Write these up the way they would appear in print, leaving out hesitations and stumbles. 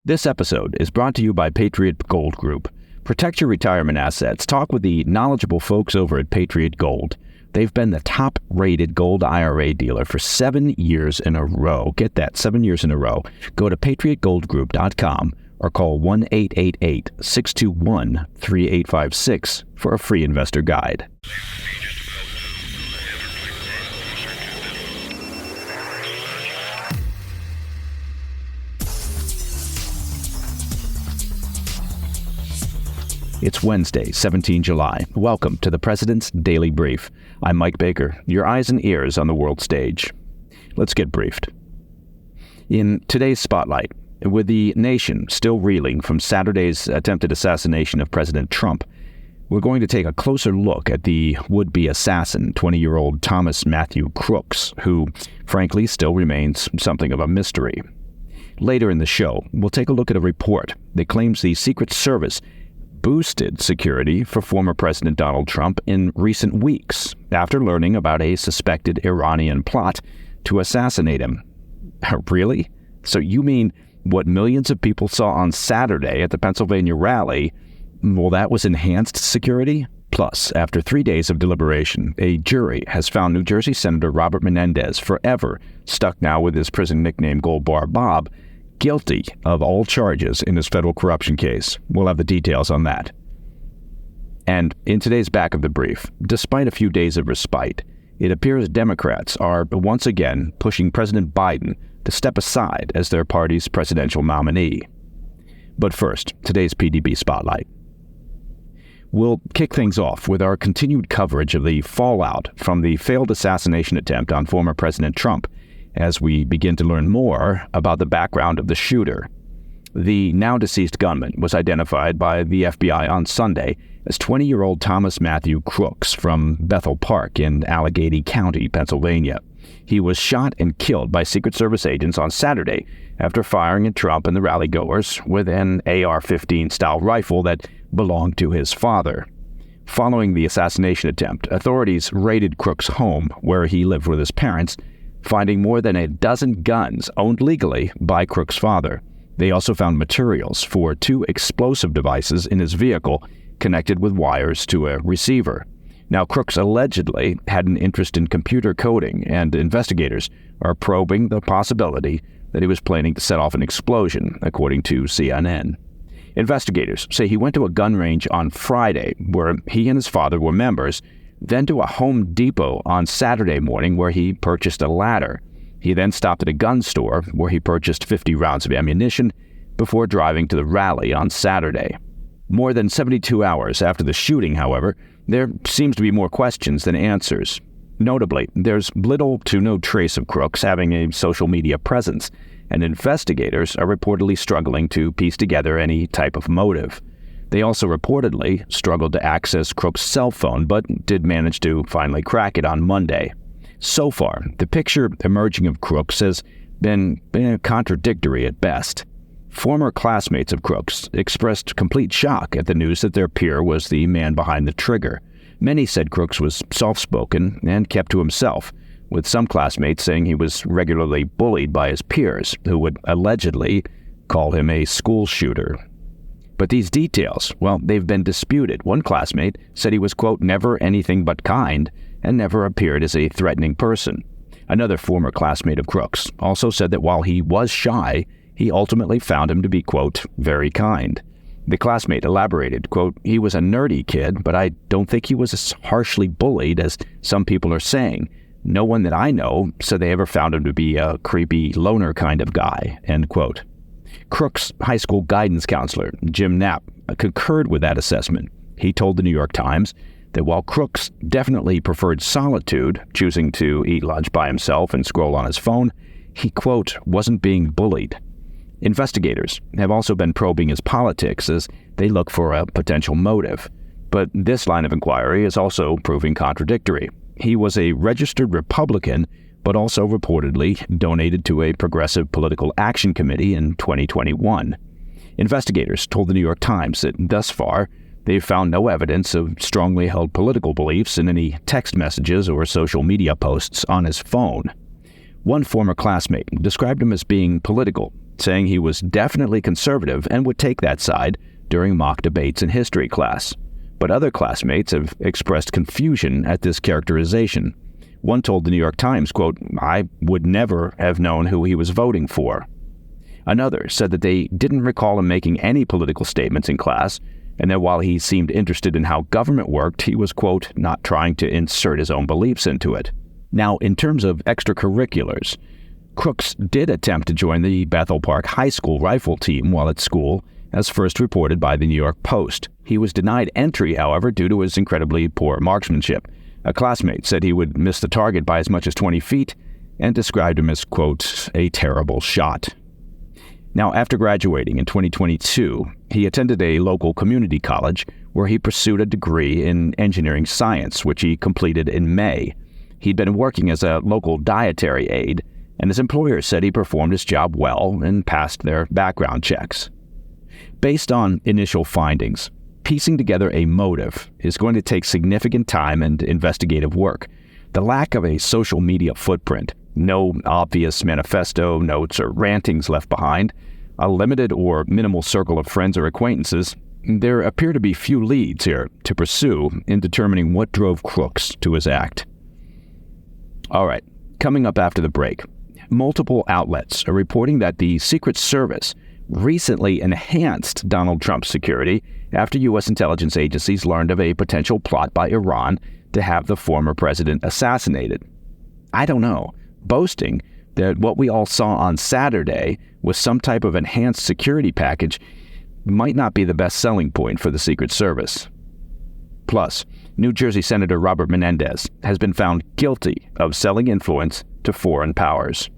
This episode is brought to you by Patriot Gold Group. Protect your retirement assets. Talk with the knowledgeable folks over at Patriot Gold. They've been the top-rated gold IRA dealer for 7 years in a row. Get that, 7 years in a row. Go to patriotgoldgroup.com or call 1-888-621-3856 for a free investor guide. It's Wednesday, 17 July. Welcome to the President's Daily Brief. I'm Mike Baker, your eyes and ears on the world stage. Let's get briefed. In today's spotlight, with the nation still reeling from Saturday's attempted assassination of President Trump, we're going to take a closer look at the would-be assassin, 20-year-old Thomas Matthew Crooks, who, frankly, still remains something of a mystery. Later in the show, we'll take a look at a report that claims the Secret Service boosted security for former President Donald Trump in recent weeks after learning about a suspected Iranian plot to assassinate him. Really? So you mean what millions of people saw on Saturday at the Pennsylvania rally, well, that was enhanced security? Plus, after 3 days of deliberation, a jury has found New Jersey Senator Robert Menendez, forever stuck now with his prison nickname Gold Bar Bob, guilty of all charges in his federal corruption case. We'll have the details on that. And in today's back of the brief, despite a few days of respite, it appears Democrats are once again pushing President Biden to step aside as their party's presidential nominee. But first, today's PDB Spotlight. We'll kick things off with our continued coverage of the fallout from the failed assassination attempt on former President Trump, as we begin to learn more about the background of the shooter. The now-deceased gunman was identified by the FBI on Sunday as 20-year-old Thomas Matthew Crooks from Bethel Park in Allegheny County, Pennsylvania. He was shot and killed by Secret Service agents on Saturday after firing at Trump and the rally-goers with an AR-15-style rifle that belonged to his father. Following the assassination attempt, authorities raided Crooks' home, where he lived with his parents, finding more than a dozen guns owned legally by Crooks' father. They also found materials for 2 explosive devices in his vehicle connected with wires to a receiver. Now, Crooks allegedly had an interest in computer coding, and investigators are probing the possibility that he was planning to set off an explosion, according to CNN. Investigators say he went to a gun range on Friday, where he and his father were members, then to a Home Depot on Saturday morning where he purchased a ladder. He then stopped at a gun store where he purchased 50 rounds of ammunition before driving to the rally on Saturday. More than 72 hours after the shooting, however, there seems to be more questions than answers. Notably, there's little to no trace of Crooks having a social media presence, and investigators are reportedly struggling to piece together any type of motive. They also reportedly struggled to access Crooks' cell phone, but did manage to finally crack it on Monday. So far, the picture emerging of Crooks has been contradictory at best. Former classmates of Crooks expressed complete shock at the news that their peer was the man behind the trigger. Many said Crooks was soft-spoken and kept to himself, with some classmates saying he was regularly bullied by his peers, who would allegedly call him a school shooter. But these details, well, they've been disputed. One classmate said he was, quote, never anything but kind and never appeared as a threatening person. Another former classmate of Crooks also said that while he was shy, he ultimately found him to be, quote, very kind. The classmate elaborated, quote, he was a nerdy kid, but I don't think he was as harshly bullied as some people are saying. No one that I know said they ever found him to be a creepy loner kind of guy, end quote. Crooks' high school guidance counselor, Jim Knapp, concurred with that assessment. He told the New York Times that while Crooks definitely preferred solitude, choosing to eat lunch by himself and scroll on his phone, he, quote, wasn't being bullied. Investigators have also been probing his politics as they look for a potential motive. But this line of inquiry is also proving contradictory. He was a registered Republican, but also reportedly donated to a progressive political action committee in 2021. Investigators told the New York Times that thus far, they've found no evidence of strongly held political beliefs in any text messages or social media posts on his phone. One former classmate described him as being political, saying he was definitely conservative and would take that side during mock debates in history class. But other classmates have expressed confusion at this characterization. One told the New York Times, quote, "I would never have known who he was voting for." Another said that they didn't recall him making any political statements in class, and that while he seemed interested in how government worked, he was, quote, "not trying to insert his own beliefs into it." Now, in terms of extracurriculars, Crooks did attempt to join the Bethel Park High School rifle team while at school, as first reported by the New York Post. He was denied entry, however, due to his incredibly poor marksmanship. A classmate said he would miss the target by as much as 20 feet and described him as, quote, "a terrible shot." Now, after graduating in 2022, he attended a local community college where he pursued a degree in engineering science, which he completed in May. He'd been working as a local dietary aide, and his employer said he performed his job well and passed their background checks. Based on initial findings, piecing together a motive is going to take significant time and investigative work. The lack of a social media footprint, no obvious manifesto, notes, or rantings left behind, a limited or minimal circle of friends or acquaintances, there appear to be few leads here to pursue in determining what drove Crooks to his act. All right, coming up after the break, multiple outlets are reporting that the Secret Service recently enhanced Donald Trump's security after U.S. intelligence agencies learned of a potential plot by Iran to have the former president assassinated. I don't know, boasting that what we all saw on Saturday was some type of enhanced security package might not be the best selling point for the Secret Service. Plus, New Jersey Senator Robert Menendez has been found guilty of selling influence to foreign powers.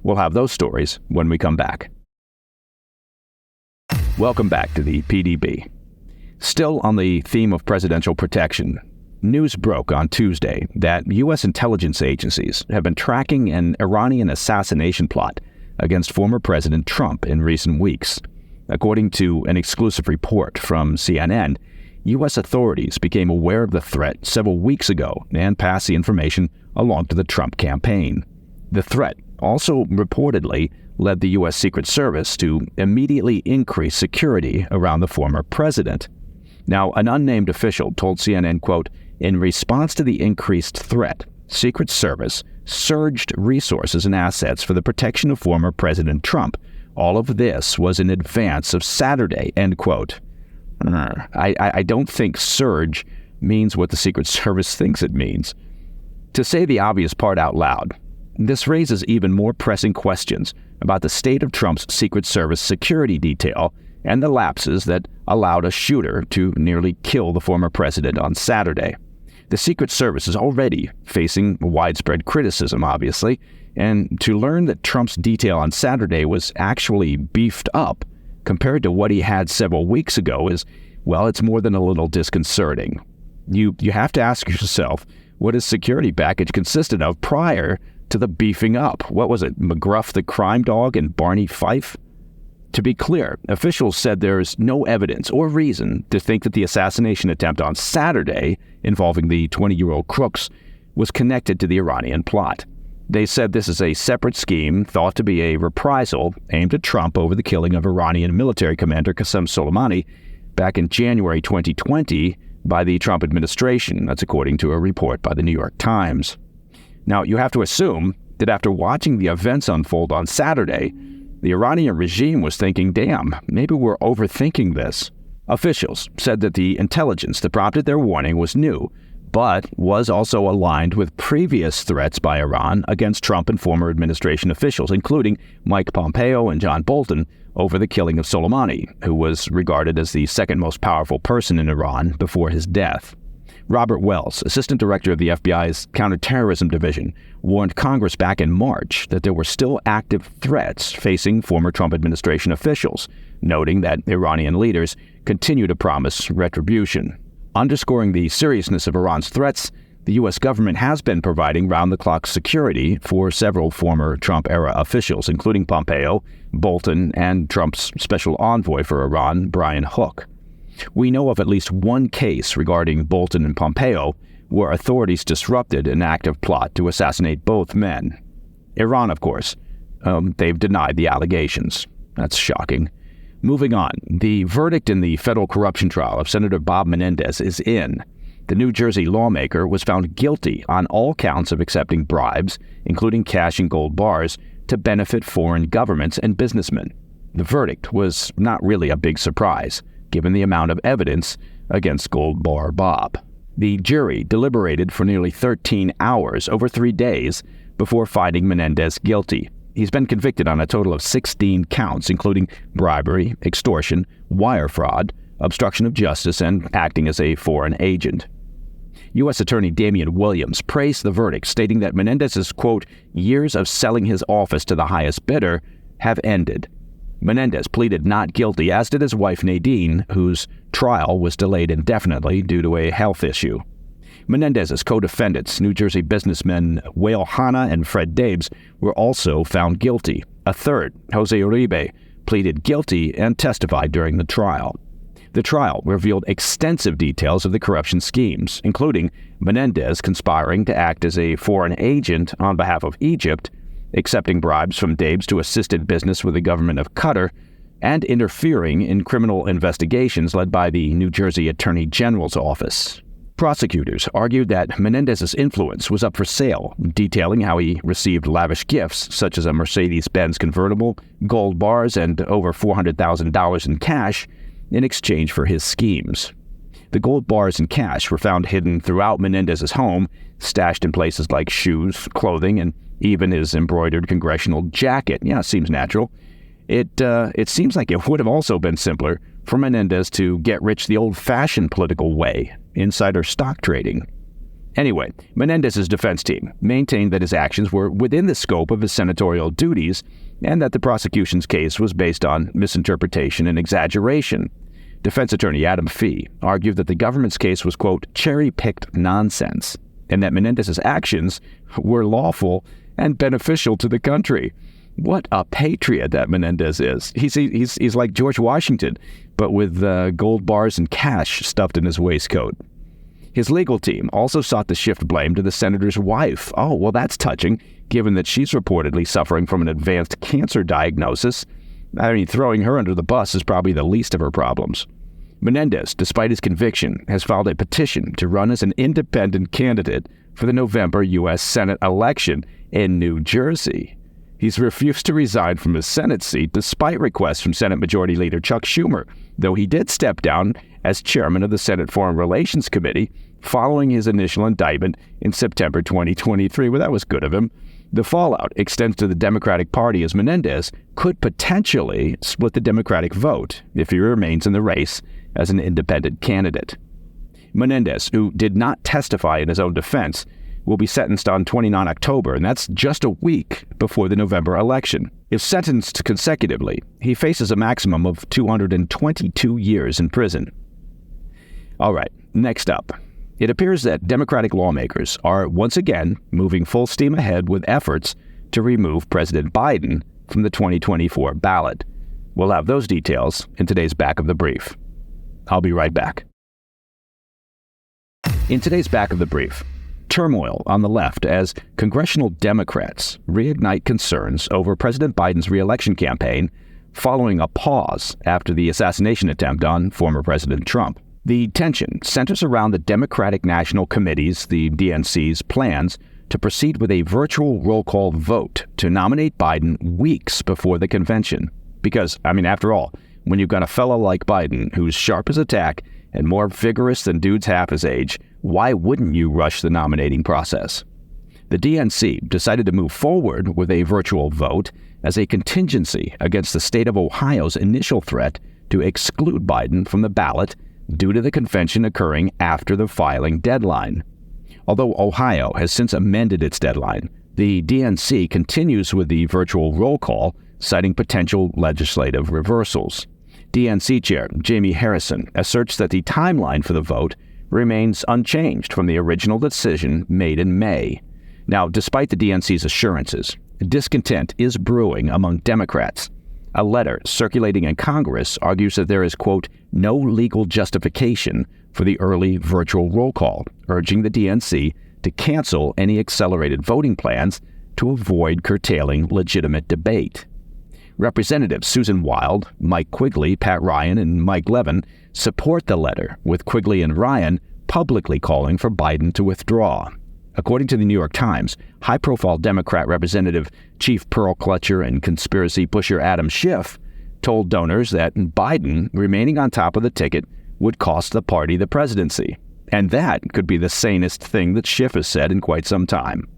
We'll have those stories when we come back. Welcome back to the PDB. Still on the theme of presidential protection, news broke on Tuesday that U.S. intelligence agencies have been tracking an Iranian assassination plot against former President Trump in recent weeks. According to an exclusive report from CNN, U.S. authorities became aware of the threat several weeks ago and passed the information along to the Trump campaign. The threat also reportedly led the U.S. Secret Service to immediately increase security around the former president. Now, an unnamed official told CNN, quote, "In response to the increased threat, Secret Service surged resources and assets for the protection of former President Trump. All of this was in advance of Saturday," end quote. I don't think surge means what the Secret Service thinks it means. To say the obvious part out loud, this raises even more pressing questions about the state of Trump's Secret Service security detail and the lapses that allowed a shooter to nearly kill the former president on Saturday. The Secret Service is already facing widespread criticism, obviously, and to learn that Trump's detail on Saturday was actually beefed up compared to what he had several weeks ago is, well, it's more than a little disconcerting. You have to ask yourself what his security package consisted of prior to the beefing up. What was it, McGruff the crime dog and Barney Fife? To be clear, officials said there is no evidence or reason to think that the assassination attempt on Saturday involving the 20-year-old Crooks was connected to the Iranian plot. They said this is a separate scheme thought to be a reprisal aimed at Trump over the killing of Iranian military commander Qasem Soleimani back in January 2020 by the Trump administration. That's according to a report by the New York Times. Now, you have to assume that after watching the events unfold on Saturday, the Iranian regime was thinking, damn, maybe we're overthinking this. Officials said that the intelligence that prompted their warning was new, but was also aligned with previous threats by Iran against Trump and former administration officials, including Mike Pompeo and John Bolton, over the killing of Soleimani, who was regarded as the second most powerful person in Iran before his death. Robert Wells, assistant director of the FBI's Counterterrorism Division, warned Congress back in March that there were still active threats facing former Trump administration officials, noting that Iranian leaders continue to promise retribution. Underscoring the seriousness of Iran's threats, the U.S. government has been providing round-the-clock security for several former Trump-era officials, including Pompeo, Bolton, and Trump's special envoy for Iran, Brian Hook. We know of at least one case regarding Bolton and Pompeo where authorities disrupted an active plot to assassinate both men. Iran, of course, they've denied the allegations. That's shocking. Moving on, the verdict in the federal corruption trial of Senator Bob Menendez is in. The New Jersey lawmaker was found guilty on all counts of accepting bribes, including cash and gold bars, to benefit foreign governments and businessmen. The verdict was not really a big surprise, given the amount of evidence against Gold Bar Bob. The jury deliberated for nearly 13 hours over 3 days before finding Menendez guilty. He's been convicted on a total of 16 counts, including bribery, extortion, wire fraud, obstruction of justice, and acting as a foreign agent. U.S. Attorney Damian Williams praised the verdict, stating that Menendez's, quote, years of selling his office to the highest bidder have ended. Menendez pleaded not guilty, as did his wife Nadine, whose trial was delayed indefinitely due to a health issue. Menendez's co-defendants, New Jersey businessmen Wael Hanna and Fred Dabes, were also found guilty. A third, Jose Uribe, pleaded guilty and testified during the trial. The trial revealed extensive details of the corruption schemes, including Menendez conspiring to act as a foreign agent on behalf of Egypt, accepting bribes from Dabes to assist in business with the government of Qatar, and interfering in criminal investigations led by the New Jersey Attorney General's office. Prosecutors argued that Menendez's influence was up for sale, detailing how he received lavish gifts such as a Mercedes-Benz convertible, gold bars, and over $400,000 in cash in exchange for his schemes. The gold bars and cash were found hidden throughout Menendez's home, stashed in places like shoes, clothing, and even his embroidered congressional jacket. Yeah, seems natural. It seems like it would have also been simpler for Menendez to get rich the old-fashioned political way, insider stock trading. Anyway, Menendez's defense team maintained that his actions were within the scope of his senatorial duties and that the prosecution's case was based on misinterpretation and exaggeration. Defense attorney Adam Fee argued that the government's case was, quote, cherry-picked nonsense, and that Menendez's actions were lawful and beneficial to the country. What a patriot that Menendez is. He's like George Washington, but with gold bars and cash stuffed in his waistcoat. His legal team also sought to shift blame to the senator's wife. Oh, well, that's touching, given that she's reportedly suffering from an advanced cancer diagnosis. I mean, throwing her under the bus is probably the least of her problems. Menendez, despite his conviction, has filed a petition to run as an independent candidate for the November U.S. Senate election in New Jersey. He's refused to resign from his Senate seat despite requests from Senate Majority Leader Chuck Schumer, though he did step down as chairman of the Senate Foreign Relations Committee following his initial indictment in September 2023. Well, that was good of him. The fallout extends to the Democratic Party, as Menendez could potentially split the Democratic vote if he remains in the race as an independent candidate. Menendez, who did not testify in his own defense, will be sentenced on 29 October, and that's just a week before the November election. If sentenced consecutively, he faces a maximum of 222 years in prison. All right, next up. It appears that Democratic lawmakers are once again moving full steam ahead with efforts to remove President Biden from the 2024 ballot. We'll have those details in today's Back of the Brief. I'll be right back. In today's Back of the Brief, turmoil on the left as congressional Democrats reignite concerns over President Biden's re-election campaign following a pause after the assassination attempt on former President Trump. The tension centers around the Democratic National Committee's, the DNC's, plans to proceed with a virtual roll call vote to nominate Biden weeks before the convention. Because, after all, when you've got a fellow like Biden who's sharp as a tack and more vigorous than dudes half his age, why wouldn't you rush the nominating process? The DNC decided to move forward with a virtual vote as a contingency against the state of Ohio's initial threat to exclude Biden from the ballot due to the convention occurring after the filing deadline. Although Ohio has since amended its deadline, the DNC continues with the virtual roll call, citing potential legislative reversals. DNC Chair Jamie Harrison asserts that the timeline for the vote remains unchanged from the original decision made in May. Now, despite the DNC's assurances, discontent is brewing among Democrats. A letter circulating in Congress argues that there is, quote, no legal justification for the early virtual roll call, urging the DNC to cancel any accelerated voting plans to avoid curtailing legitimate debate. Representatives Susan Wild, Mike Quigley, Pat Ryan, and Mike Levin support the letter, with Quigley and Ryan publicly calling for Biden to withdraw. According to the New York Times, high-profile Democrat Representative Chief Pearl Clutcher and conspiracy pusher Adam Schiff told donors that Biden remaining on top of the ticket would cost the party the presidency. And that could be the sanest thing that Schiff has said in quite some time.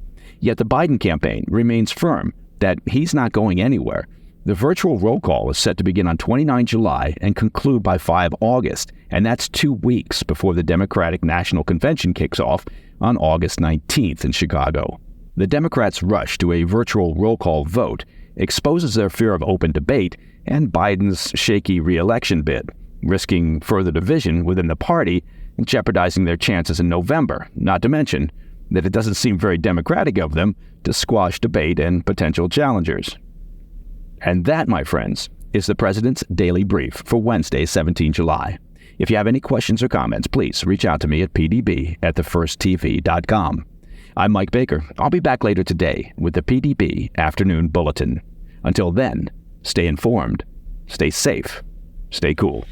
Yet the Biden campaign remains firm that he's not going anywhere. The virtual roll call is set to begin on 29 July and conclude by 5 August, and that's 2 weeks before the Democratic National Convention kicks off on August 19th in Chicago. The Democrats' rush to a virtual roll call vote exposes their fear of open debate and Biden's shaky re-election bid, risking further division within the party and jeopardizing their chances in November, not to mention that it doesn't seem very democratic of them to squash debate and potential challengers. And that, my friends, is the President's Daily Brief for Wednesday, 17 July. If you have any questions or comments, please reach out to me at pdb@thefirsttv.com. I'm Mike Baker. I'll be back later today with the PDB Afternoon Bulletin. Until then, stay informed, stay safe, stay cool.